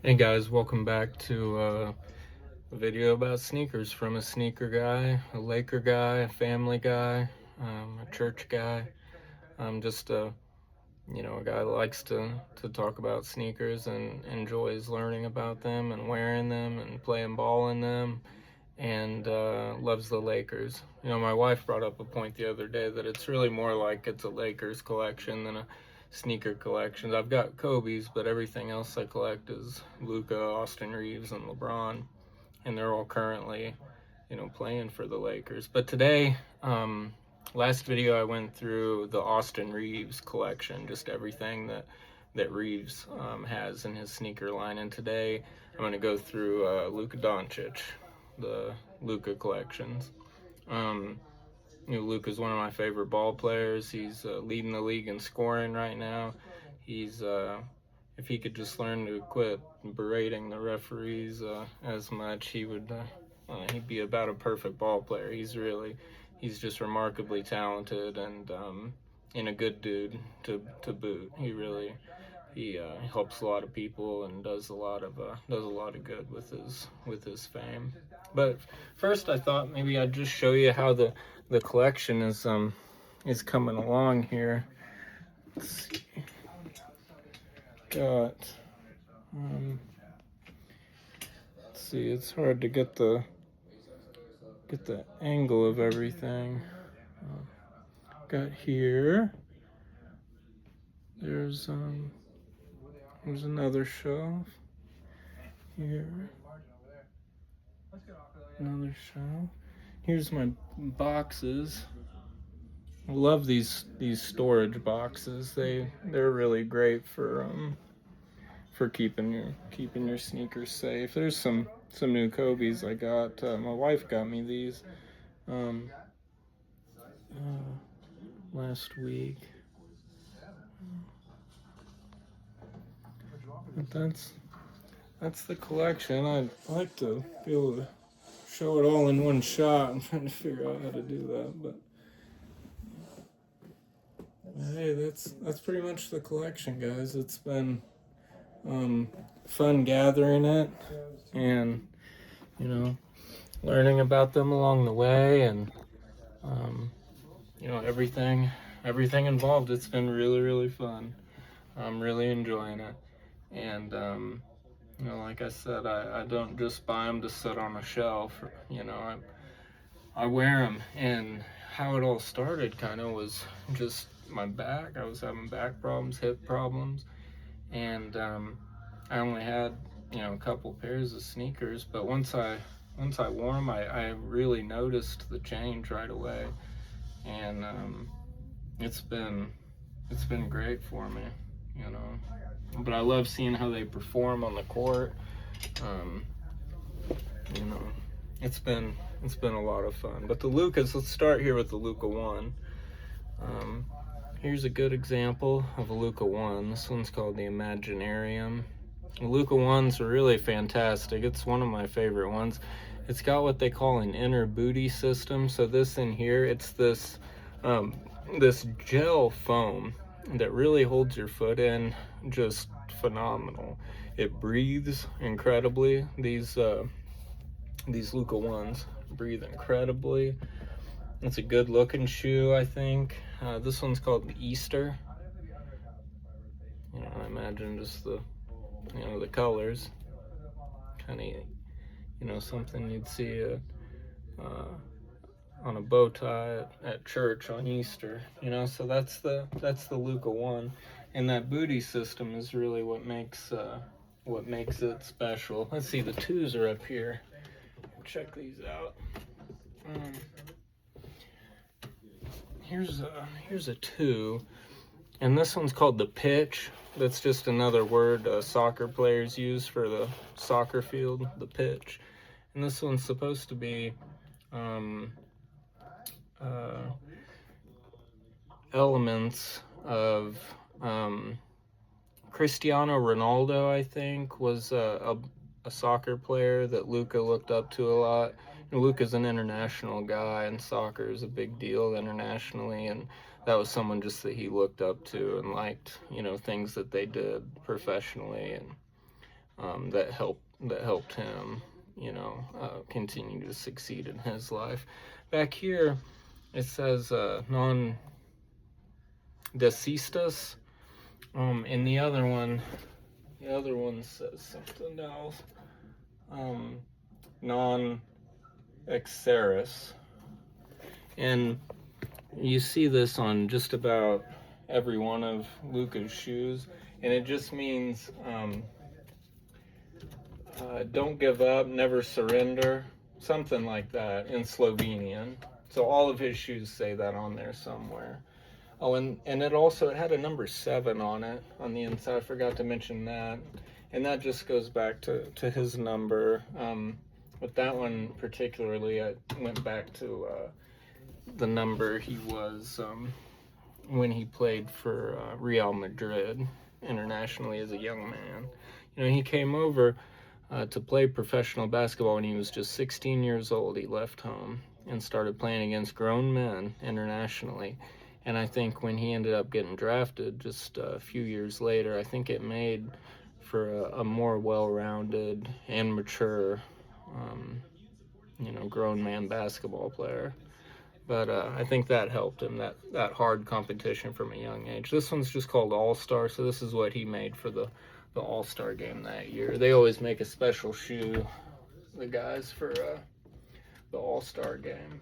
Hey guys, welcome back to a video about sneakers from a sneaker guy, a Laker guy, a family guy, a church guy. I'm just a guy that likes to talk about sneakers and enjoys learning about them and wearing them and playing ball in them and loves the Lakers. My wife brought up a point the other day that it's really more like it's a Lakers collection than a sneaker collection. I've got Kobe's, but everything else I collect is Luka, Austin Reeves, and LeBron, and they're all currently, playing for the Lakers. But today, last video I went through the Austin Reeves collection, just everything that Reeves has in his sneaker line, and today I'm going to go through Luka Doncic, the Luka collections. Luka's one of my favorite ball players. He's leading the league in scoring right now. He's if he could just learn to quit berating the referees as much, he'd be about a perfect ball player. He's just remarkably talented and a good dude to boot. He helps a lot of people and does a lot of good with his fame. But first, I thought maybe I'd just show you how the collection is coming along here. Let's see. Got let's see. It's hard to get the angle of everything. Got here. There's another shelf here. Another shelf. Here's my boxes. I love these storage boxes. They're really great for keeping your sneakers safe. There's some new Kobe's I got. My wife got me these um, last week. But that's the collection. I'd like to be able to show it all in one shot. I'm trying to figure out how to do that, but hey, that's pretty much the collection, guys. It's been fun gathering it and learning about them along the way, and everything involved. It's been really fun. I'm really enjoying it, and like I said, I don't just buy them to sit on a shelf. I wear them, and how it all started kind of was just my back. I was having back problems, hip problems, and I only had a couple pairs of sneakers. But once I wore them, I really noticed the change right away, and it's been great for me, you know. But I love seeing how they perform on the court. Um, you know, it's been a lot of fun. But the Lukas, let's start here with the Luka One. Here's a good example of a Luka One. This one's called the Imaginarium. The Luka Ones are really fantastic. It's one of my favorite ones. It's got what they call an inner booty system. So this in here, it's this this gel foam that really holds your foot in just phenomenal. It breathes incredibly. These Luka Ones breathe incredibly. It's a good looking shoe, I think. This one's called the Easter. I imagine just the colors, kind of something you'd see on a bow tie at church on Easter. So that's the Luka One, and that booty system is really what makes it special. Let's see, the twos are up here. Check these out. Here's a two, and this one's called the pitch. That's just another word soccer players use for the soccer field, the pitch. And this one's supposed to be elements of Cristiano Ronaldo, I think, was a soccer player that Luka looked up to a lot. Luka's an international guy, and soccer is a big deal internationally, and that was someone just that he looked up to and liked, things that they did professionally. And that helped him, continue to succeed in his life. Back here, it says non desistas. And the other one says something else. Non exeris. And you see this on just about every one of Luka's shoes, and it just means don't give up, never surrender, something like that in Slovenian. So all of his shoes say that on there somewhere. Oh, and it had a number 7 on it on the inside. I forgot to mention that, and that just goes back to his number. With that one particularly, I went back to the number he was when he played for Real Madrid internationally as a young man. He came over to play professional basketball when he was just 16 years old. He left home and started playing against grown men internationally. And I think when he ended up getting drafted just a few years later, I think it made for a more well-rounded and mature, grown man basketball player. But I think that helped him, that hard competition from a young age. This one's just called All-Star, so this is what he made for the All-Star game that year. They always make a special shoe, the guys, for the All-Star game.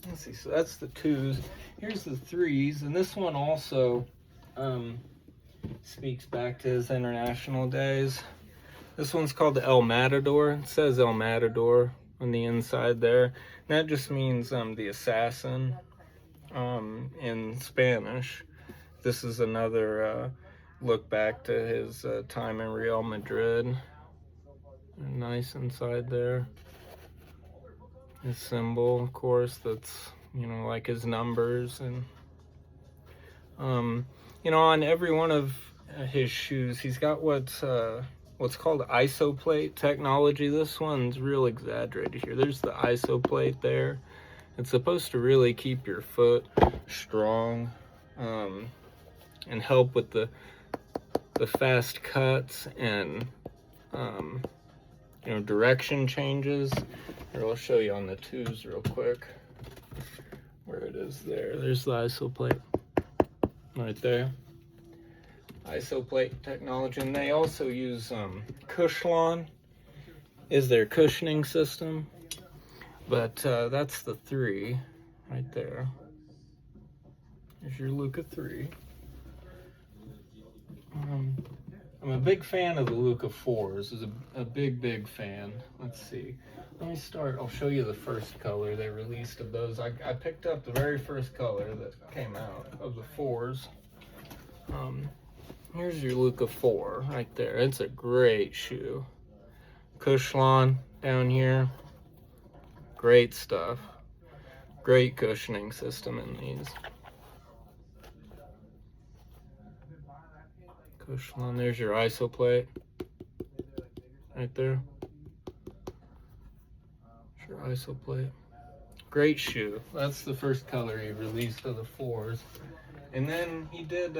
Let's see, so that's the 2s. Here's the 3s, and this one also speaks back to his international days. This one's called the El Matador. It says El Matador on the inside there. And that just means the assassin in Spanish. This is another look back to his time in Real Madrid. Nice inside there. His symbol, of course, that's, like his numbers. And, on every one of his shoes, he's got what's called isoplate technology. This one's real exaggerated here. There's the isoplate there. It's supposed to really keep your foot strong and help with the fast cuts and direction changes. Here, I'll show you on the 2s real quick where it is there. There's the isoplate right there. Isoplate technology, and they also use Cushlon is their cushioning system, but that's the 3 right there. There's your Luka 3. I'm a big fan of the Luka 4s. Is a big fan. Let's see. Let me start. I'll show you the first color they released of those. I picked up the very first color that came out of the 4s. Here's your Luka 4 right there. It's a great shoe. Cushlon down here. Great stuff. Great cushioning system in these. Cushlon, there's your isoplate right there. There's your isoplate. Great shoe. That's the first color he released of the 4s. And then he did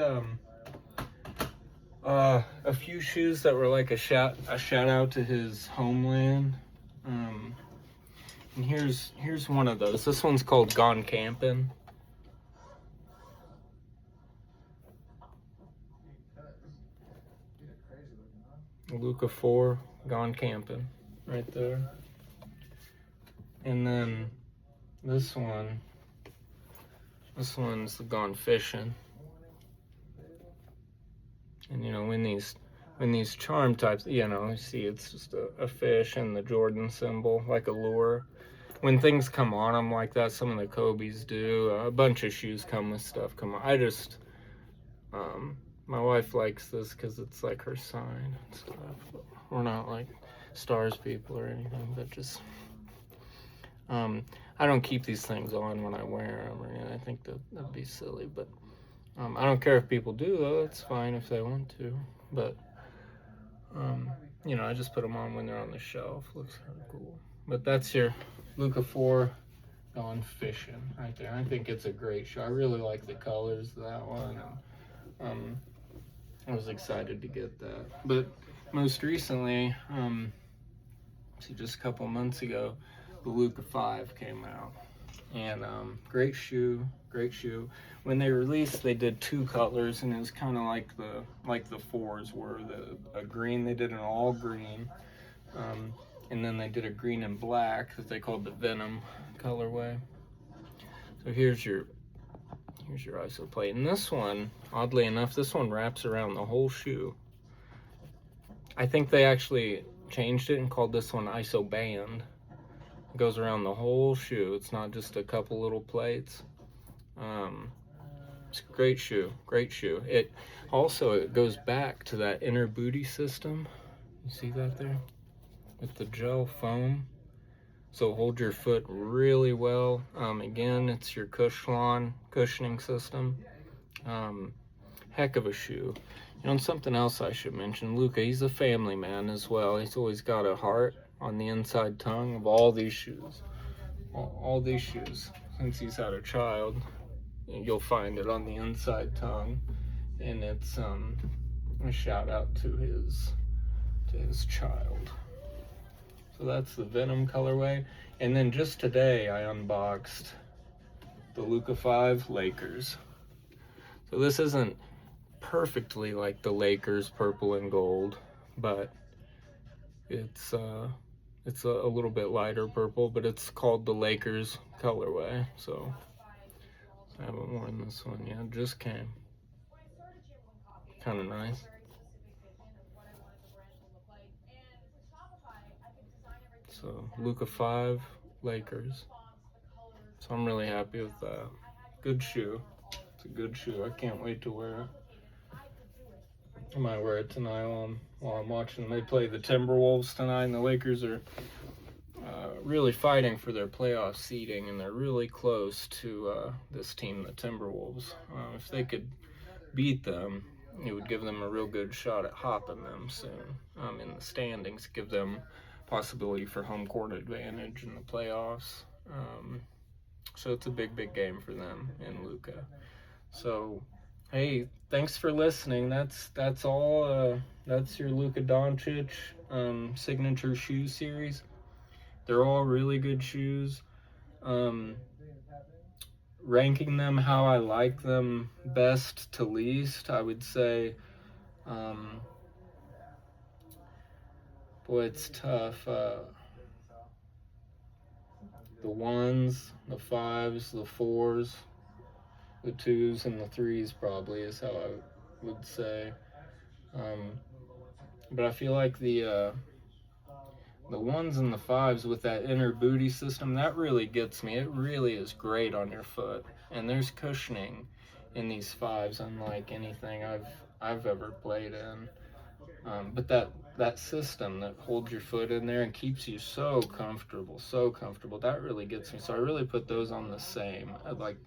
a few shoes that were like a shout out to his homeland. And here's one of those. This one's called Gone Campin'. Luka 4, Gone Campin', right there. And then this one's the Gone Fishing'. And when these charm types, you see it's just a fish and the Jordan symbol, like a lure. When things come on them like that, some of the Kobe's do. A bunch of shoes come with stuff. I just, my wife likes this because it's like her sign and stuff. But we're not like stars people or anything, but just, I don't keep these things on when I wear them or anything. I think that'd be silly, but I don't care if people do, though. It's fine if they want to. But, I just put them on when they're on the shelf. Looks kind of cool. But that's your Luka 4 Gone Fishing' right there. I think it's a great shoe. I really like the colors of that one. I was excited to get that. But most recently, just a couple months ago, the Luka 5 came out. And great shoe, great shoe. When they released, they did two colors, and it was kind of like the fours were a green. They did an all green, um, and then they did a green and black that they called the Venom colorway. So here's your ISO plate, and this one, oddly enough, this one wraps around the whole shoe. I think they actually changed it and called this one ISO band. It goes around the whole shoe. It's not just a couple little plates. It's a great shoe, great shoe. It goes back to that inner booty system. You see that there? With the gel foam. So hold your foot really well. Again, it's your cushioning system. Heck of a shoe. You know, and something else I should mention, Luka, he's a family man as well. He's always got a heart on the inside tongue of all these shoes. All these shoes. Since he's had a child, you'll find it on the inside tongue. And it's a shout out to his child. So that's the Venom colorway. And then just today I unboxed the Luka 5 Lakers. So this isn't perfectly like the Lakers purple and gold, but it's a little bit lighter purple, but it's called the Lakers colorway. So I haven't worn this one yet. It just came. Kind of nice. So Luka 5 Lakers. So I'm really happy with that. Good shoe. It's a good shoe. I can't wait to wear it. I might wear it tonight while I'm watching. They play the Timberwolves tonight, and the Lakers are really fighting for their playoff seeding, and they're really close to this team, the Timberwolves. If they could beat them, it would give them a real good shot at hopping them soon in the standings, give them possibility for home court advantage in the playoffs. So it's a big game for them and Luka. So, hey, thanks for listening. That's all. That's your Luka Doncic signature shoe series. They're all really good shoes. Ranking them how I like them best to least, I would say, boy, it's tough. The ones, the fives, the fours, the twos, and the threes probably is how I would say. But I feel like the ones and the fives with that inner booty system, that really gets me. It really is great on your foot, and there's cushioning in these fives unlike anything I've ever played in. But that system that holds your foot in there and keeps you so comfortable, that really gets me. So I really put those on the same, like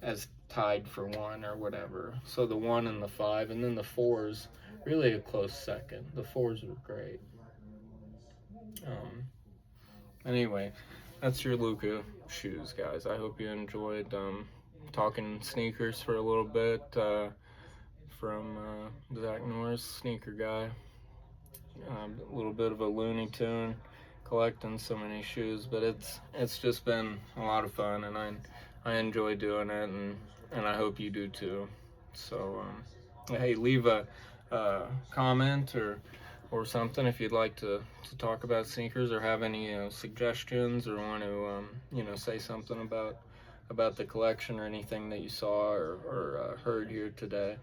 as tied for one or whatever. So the one and the five, and then the fours, really a close second. The fours were great. Anyway, that's your Luka shoes, guys. I hope you enjoyed talking sneakers for a little bit from Zach Norris, sneaker guy. A little bit of a Looney Tune, collecting so many shoes, but it's just been a lot of fun, and I enjoy doing it, and I hope you do too. So hey, leave a comment or something if you'd like to talk about sneakers or have any suggestions or want to say something about the collection or anything that you saw or heard here today.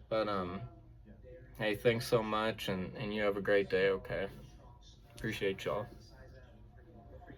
But hey, thanks so much, and you have a great day, okay? Appreciate y'all.